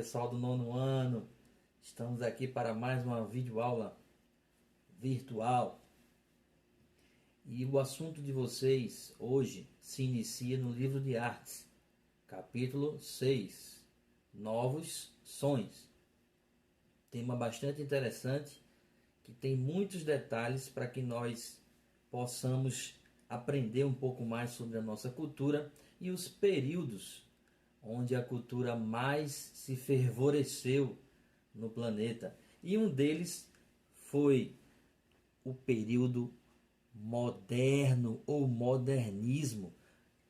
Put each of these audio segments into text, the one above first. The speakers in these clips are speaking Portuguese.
pessoal do nono ano, estamos aqui para mais uma videoaula virtual e o assunto de vocês hoje se inicia no livro de artes, capítulo 6, Novos Sons. Tema bastante interessante que tem muitos detalhes para que nós possamos aprender um pouco mais sobre a nossa cultura e os períodos onde a cultura mais se fervoreceu no planeta. E um deles foi o período moderno ou modernismo.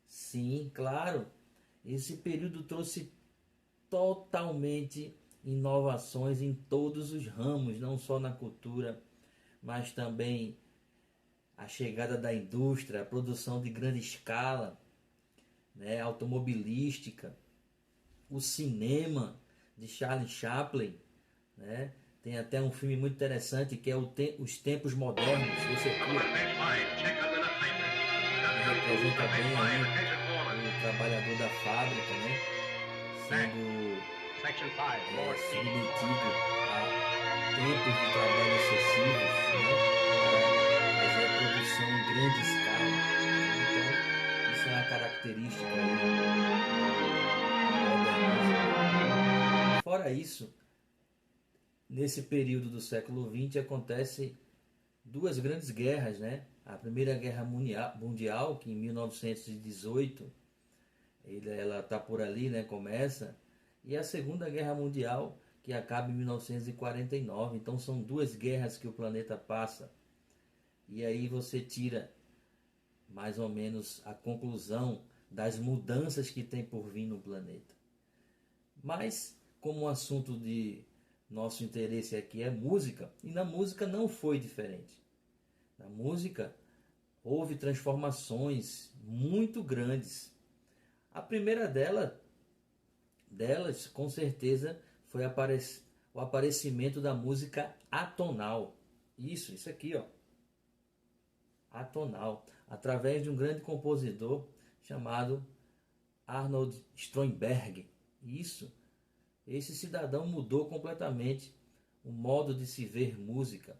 Sim, claro, esse período trouxe totalmente inovações em todos os ramos, não só na cultura, mas também a chegada da indústria, a produção de grande escala, automobilística, o cinema de Charlie Chaplin, né? Tem até um filme muito interessante que é Os Tempos Modernos. Você representa bem aí o trabalhador da fábrica, né? Sendo submetido a tempos de trabalho excessivos, né? Para fazer a produção em grande escala. Então, isso é uma característica aí. Fora isso, nesse período do século XX acontece duas grandes guerras, né? A Primeira Guerra Mundial, que em 1918 ela está por ali, né? Começa, e a Segunda Guerra Mundial, que acaba em 1949. Então são duas guerras que o planeta passa. E aí você tira mais ou menos a conclusão das mudanças que tem por vir no planeta. Mas, como o assunto de nosso interesse aqui é música, e na música não foi diferente. Na música houve transformações muito grandes. A primeira delas, com certeza, foi o aparecimento da música atonal. Isso aqui, ó. Atonal, através de um grande compositor chamado Arnold Schoenberg. Esse cidadão mudou completamente o modo de se ver música.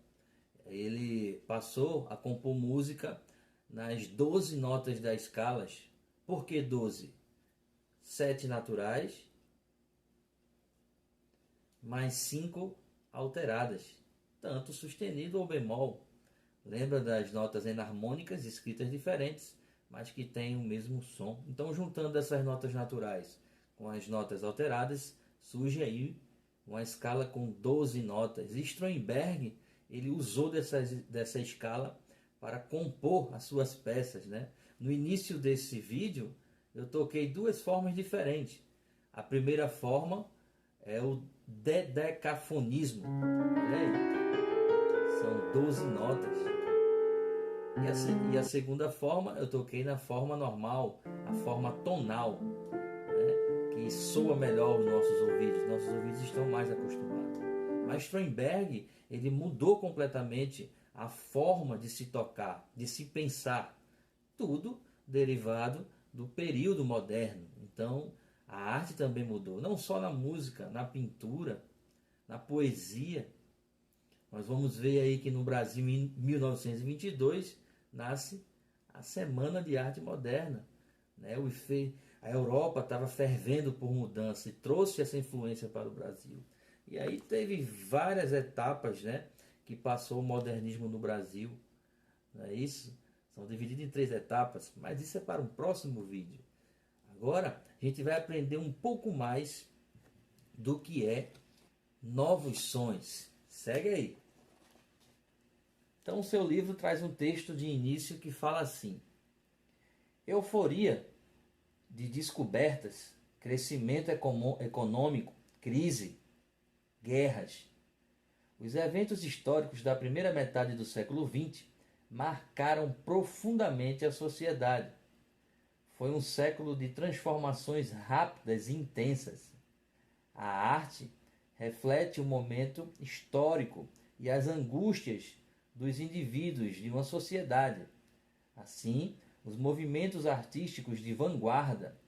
Ele passou a compor música nas 12 notas das escalas. Por que 12? 7 naturais, mais 5 alteradas, tanto sustenido ou bemol. Lembra das notas enarmônicas escritas diferentes, mas que têm o mesmo som. Então, juntando essas notas naturais com as notas alteradas, surge aí uma escala com 12 notas. E Schoenberg, ele usou dessa escala para compor as suas peças, né? No início desse vídeo, eu toquei duas formas diferentes. A primeira forma é o dodecafonismo. Olha aí, são 12 notas. E a segunda forma, eu toquei na forma normal, a forma tonal, né? Que soa melhor os nossos ouvidos. Nossos ouvidos estão mais acostumados. Mas Schoenberg, ele mudou completamente a forma de se tocar, de se pensar. Tudo derivado do período moderno. Então, a arte também mudou. Não só na música, na pintura, na poesia. Nós vamos ver aí que no Brasil, em 1922, nasce a Semana de Arte Moderna. Né? A Europa estava fervendo por mudança e trouxe essa influência para o Brasil. E aí teve várias etapas, né, que passou o modernismo no Brasil. Não é isso? São divididos em 3 etapas, mas isso é para um próximo vídeo. Agora a gente vai aprender um pouco mais do que é novos sons. Segue aí. Então o seu livro traz um texto de início que fala assim: euforia de descobertas, crescimento econômico, crise, guerras. Os eventos históricos da primeira metade do século XX marcaram profundamente a sociedade. Foi um século de transformações rápidas e intensas. A arte reflete o momento histórico e as angústias dos indivíduos de uma sociedade. Assim, os movimentos artísticos de vanguarda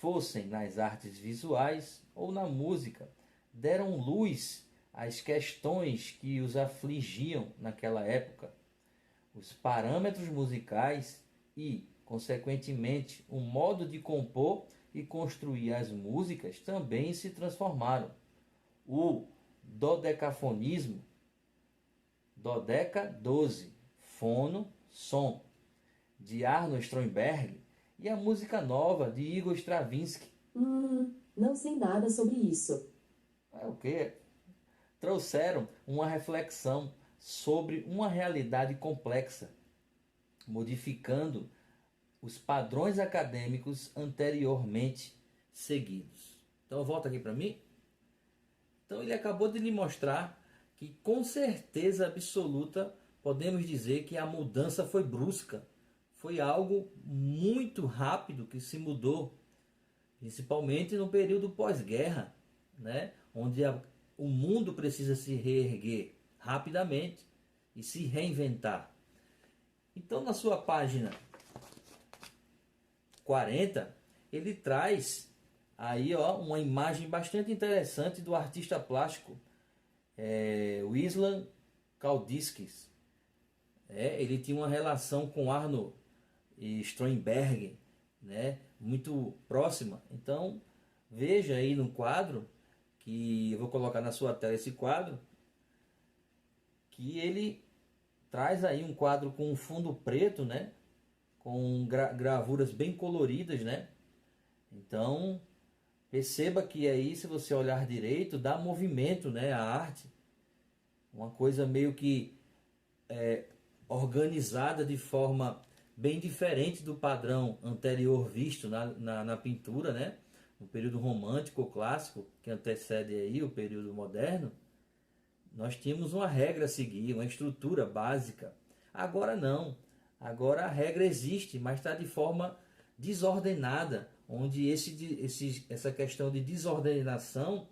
fossem nas artes visuais ou na música, deram luz às questões que os afligiam naquela época. Os parâmetros musicais e, consequentemente, o modo de compor e construir as músicas também se transformaram. O dodecafonismo, dodeca 12, fono, som, de Arnold Schoenberg, e a música nova de Igor Stravinsky. Não sei nada sobre isso. É o quê? Trouxeram uma reflexão sobre uma realidade complexa, modificando os padrões acadêmicos anteriormente seguidos. Então volta aqui para mim. Então ele acabou de lhe mostrar que com certeza absoluta podemos dizer que a mudança foi brusca. Foi algo muito rápido que se mudou, principalmente no período pós-guerra, né? Onde o mundo precisa se reerguer rapidamente e se reinventar. Então, na sua página 40, ele traz aí uma imagem bastante interessante do artista plástico Wisław Kałdyski. Ele tinha uma relação com Arnold Schoenberg, né, muito próxima. Então, veja aí no quadro, que eu vou colocar na sua tela esse quadro, que ele traz aí um quadro com um fundo preto, né, com gravuras bem coloridas, né? Então, perceba que aí, se você olhar direito, dá movimento, né, a arte. Uma coisa meio que organizada de forma bem diferente do padrão anterior visto na pintura, né? No período romântico ou clássico, que antecede aí o período moderno, nós tínhamos uma regra a seguir, uma estrutura básica. Agora não. Agora a regra existe, mas está de forma desordenada, onde essa questão de desordenação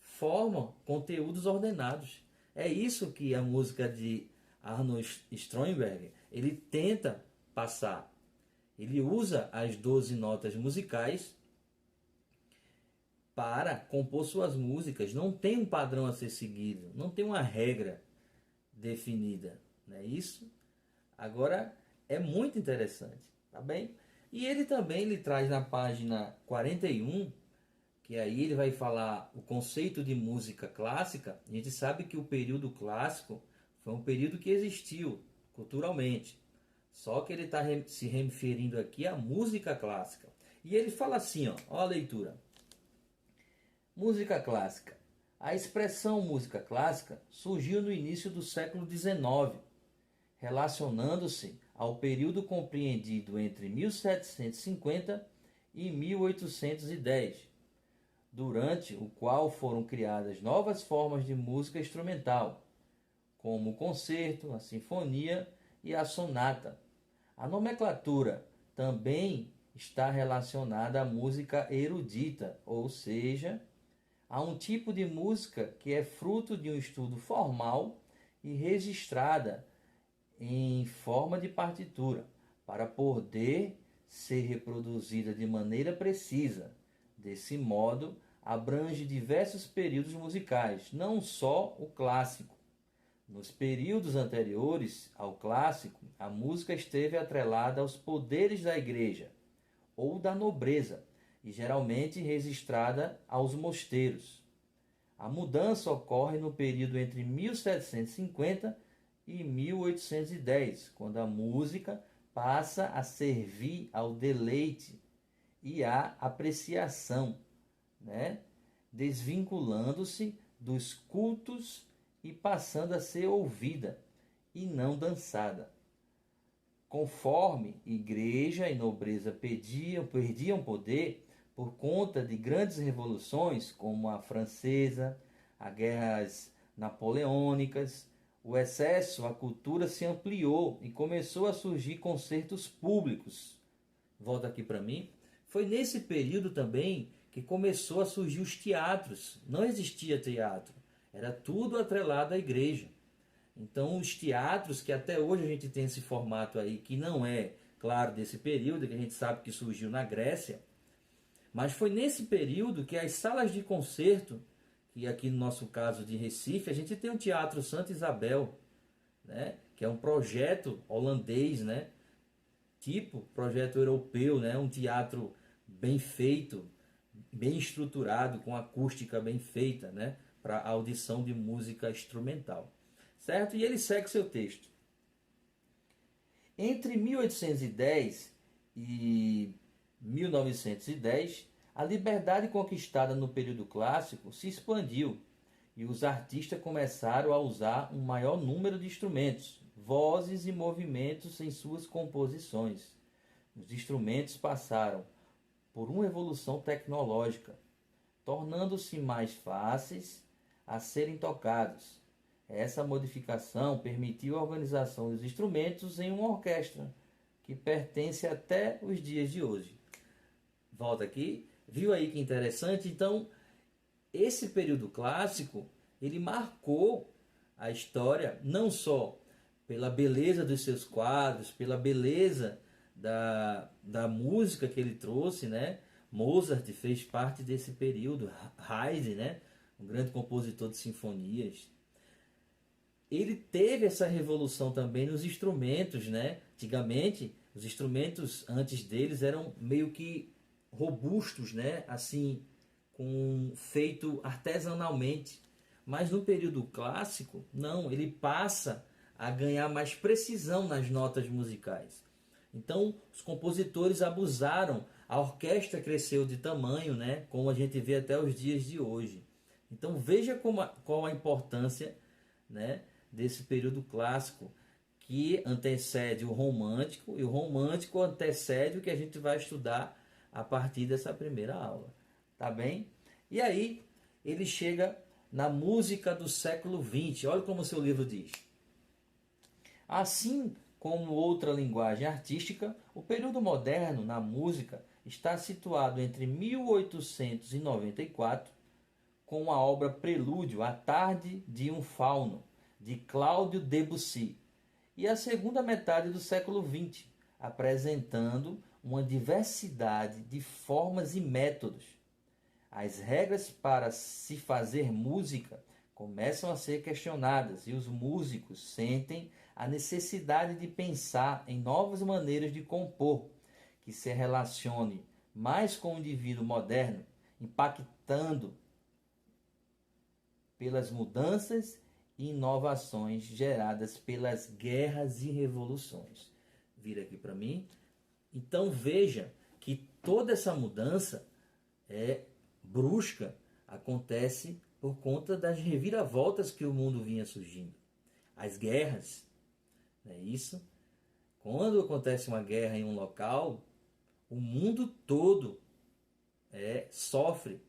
forma conteúdos ordenados. É isso que a música de Arnold Schoenberg ele tenta passar. Ele usa as 12 notas musicais para compor suas músicas. Não tem um padrão a ser seguido, não tem uma regra definida, não é isso? Agora é muito interessante, tá bem? E ele também lhe traz na página 41, que aí ele vai falar o conceito de música clássica. A gente sabe que o período clássico foi um período que existiu culturalmente. Só que ele está se referindo aqui à música clássica. E ele fala assim, ó a leitura. Música clássica. A expressão música clássica surgiu no início do século XIX, relacionando-se ao período compreendido entre 1750 e 1810, durante o qual foram criadas novas formas de música instrumental, como o concerto, a sinfonia e a sonata. A nomenclatura também está relacionada à música erudita, ou seja, a um tipo de música que é fruto de um estudo formal e registrada em forma de partitura, para poder ser reproduzida de maneira precisa. Desse modo, abrange diversos períodos musicais, não só o clássico. Nos períodos anteriores ao clássico, a música esteve atrelada aos poderes da igreja ou da nobreza e geralmente registrada aos mosteiros. A mudança ocorre no período entre 1750 e 1810, quando a música passa a servir ao deleite e à apreciação, né? Desvinculando-se dos cultos e passando a ser ouvida e não dançada. Conforme igreja e nobreza perdiam poder por conta de grandes revoluções como a francesa, as guerras napoleônicas, o excesso, a cultura se ampliou e começou a surgir concertos públicos. Volta aqui para mim. Foi nesse período também que começou a surgir os teatros. Não existia teatro, era tudo atrelado à igreja. Então os teatros, que até hoje a gente tem esse formato aí, que não é, claro, desse período, que a gente sabe que surgiu na Grécia, Mas foi nesse período que as salas de concerto, que aqui no nosso caso de Recife, a gente tem o Teatro Santa Isabel, né? Que é um projeto holandês, né? Tipo projeto europeu, né? Um teatro bem feito, bem estruturado, com acústica bem feita, né? Para audição de música instrumental. Certo? E ele segue seu texto. Entre 1810 e 1910, a liberdade conquistada no período clássico se expandiu e os artistas começaram a usar um maior número de instrumentos, vozes e movimentos em suas composições. Os instrumentos passaram por uma evolução tecnológica, tornando-se mais fáceis a serem tocados. Essa modificação permitiu a organização dos instrumentos em uma orquestra, que pertence até os dias de hoje. Volta aqui, viu aí que interessante? Então, esse período clássico, ele marcou a história não só pela beleza dos seus quadros, pela beleza da música que ele trouxe, né? Mozart fez parte desse período, Haydn, né? Um grande compositor de sinfonias. Ele teve essa revolução também nos instrumentos, né? Antigamente, os instrumentos antes deles eram meio que robustos, né? Assim, feito artesanalmente. Mas no período clássico, não, ele passa a ganhar mais precisão nas notas musicais. Então, os compositores abusaram, a orquestra cresceu de tamanho, né? Como a gente vê até os dias de hoje. Então, veja qual a importância, né, desse período clássico, que antecede o romântico, e o romântico antecede o que a gente vai estudar a partir dessa primeira aula. Tá bem? E aí, ele chega na música do século XX. Olha como o seu livro diz. Assim como outra linguagem artística, o período moderno na música está situado entre 1894, com a obra Prelúdio à Tarde de um Fauno, de Claude Debussy, e a segunda metade do século XX, apresentando uma diversidade de formas e métodos. As regras para se fazer música começam a ser questionadas e os músicos sentem a necessidade de pensar em novas maneiras de compor, que se relacione mais com o indivíduo moderno, impactando pelas mudanças e inovações geradas pelas guerras e revoluções. Vira aqui para mim. Então veja que toda essa mudança brusca acontece por conta das reviravoltas que o mundo vinha surgindo. As guerras, não é isso? Quando acontece uma guerra em um local, o mundo todo sofre,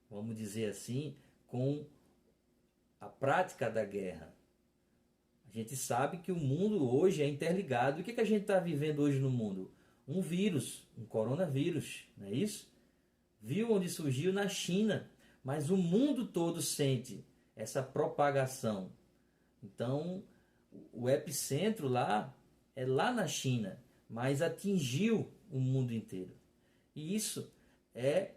vamos dizer assim, com a prática da guerra. A gente sabe que o mundo hoje é interligado. O que a gente está vivendo hoje no mundo? Um vírus, um coronavírus, não é isso? Viu onde surgiu? Na China. Mas o mundo todo sente essa propagação. Então, o epicentro lá é lá na China, mas atingiu o mundo inteiro. E isso é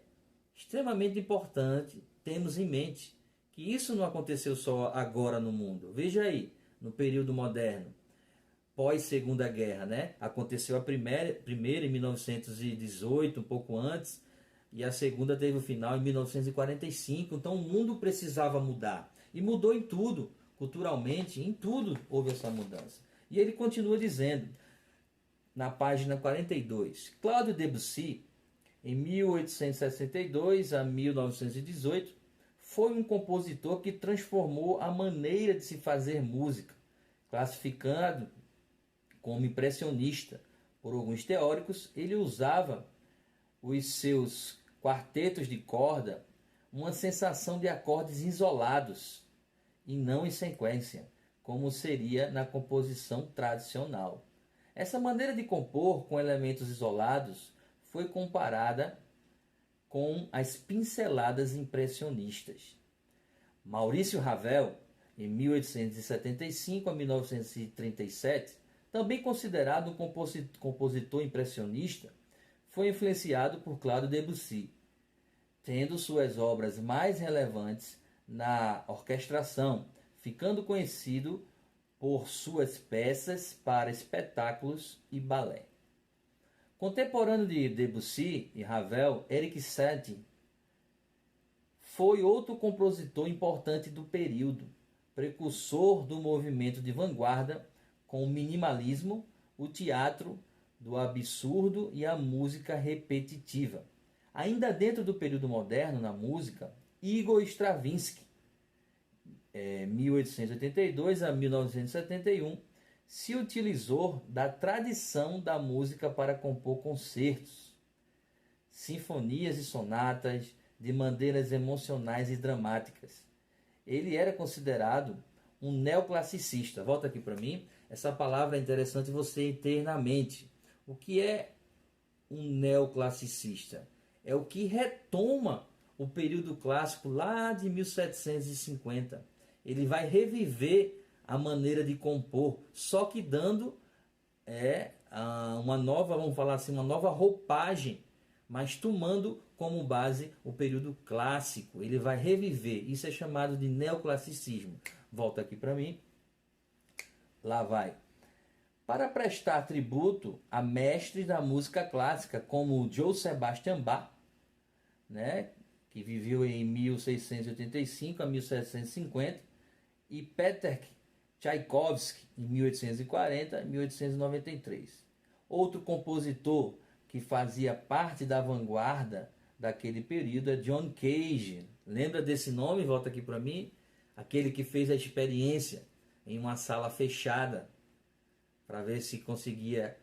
extremamente importante termos em mente que isso não aconteceu só agora no mundo. Veja aí, no período moderno, pós-Segunda Guerra, né? Aconteceu a primeira em 1918, um pouco antes, e a segunda teve o final em 1945. Então o mundo precisava mudar. E mudou em tudo, culturalmente, em tudo houve essa mudança. E ele continua dizendo, na página 42, Claude Debussy, em 1862 a 1918, foi um compositor que transformou a maneira de se fazer música, classificado como impressionista. Por alguns teóricos, ele usava os seus quartetos de corda uma sensação de acordes isolados e não em sequência, como seria na composição tradicional. Essa maneira de compor com elementos isolados foi comparada com as pinceladas impressionistas. Maurício Ravel, em 1875 a 1937, também considerado um compositor impressionista, foi influenciado por Claude Debussy. tendo suas obras mais relevantes na orquestração, ficando conhecido por suas peças para espetáculos e balé. Contemporâneo de Debussy e Ravel, Erik Satie foi outro compositor importante do período, precursor do movimento de vanguarda com o minimalismo, o teatro do absurdo e a música repetitiva. Ainda dentro do período moderno na música, Igor Stravinsky, 1882 a 1971, se utilizou da tradição da música para compor concertos, sinfonias e sonatas de maneiras emocionais e dramáticas. Ele era considerado um neoclassicista. Volta aqui para mim. Essa palavra é interessante você ter na mente. O que é um neoclassicista? É o que retoma o período clássico lá de 1750. Ele vai reviver a maneira de compor, só que dando uma nova, vamos falar assim, uma nova roupagem, mas tomando como base o período clássico. Ele vai reviver. Isso é chamado de neoclassicismo. Volta aqui para mim. Lá vai. Para prestar tributo a mestres da música clássica, como Johann Sebastian Bach, né, que viveu em 1685 a 1750, e Peter Tchaikovsky, em 1840 a 1893. Outro compositor que fazia parte da vanguarda daquele período é John Cage. Lembra desse nome? Volta aqui para mim. Aquele que fez a experiência em uma sala fechada para ver se conseguia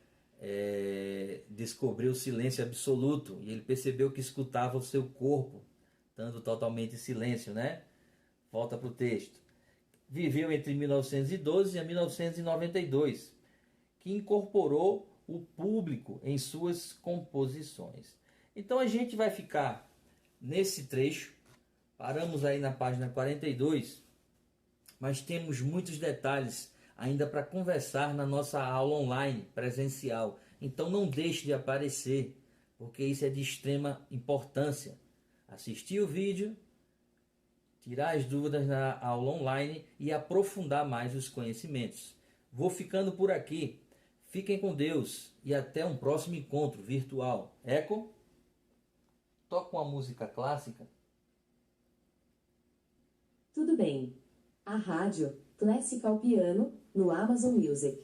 descobrir o silêncio absoluto. E ele percebeu que escutava o seu corpo, estando totalmente em silêncio, né? Volta para o texto. Viveu entre 1912 e 1992, que incorporou o público em suas composições. Então a gente vai ficar nesse trecho, paramos aí na página 42, mas temos muitos detalhes ainda para conversar na nossa aula online, presencial. Então não deixe de aparecer, porque isso é de extrema importância. Assistir o vídeo, tirar as dúvidas na aula online e aprofundar mais os conhecimentos. Vou ficando por aqui. Fiquem com Deus e até um próximo encontro virtual. Eco, toca uma música clássica. Tudo bem. A rádio Classical Piano no Amazon Music.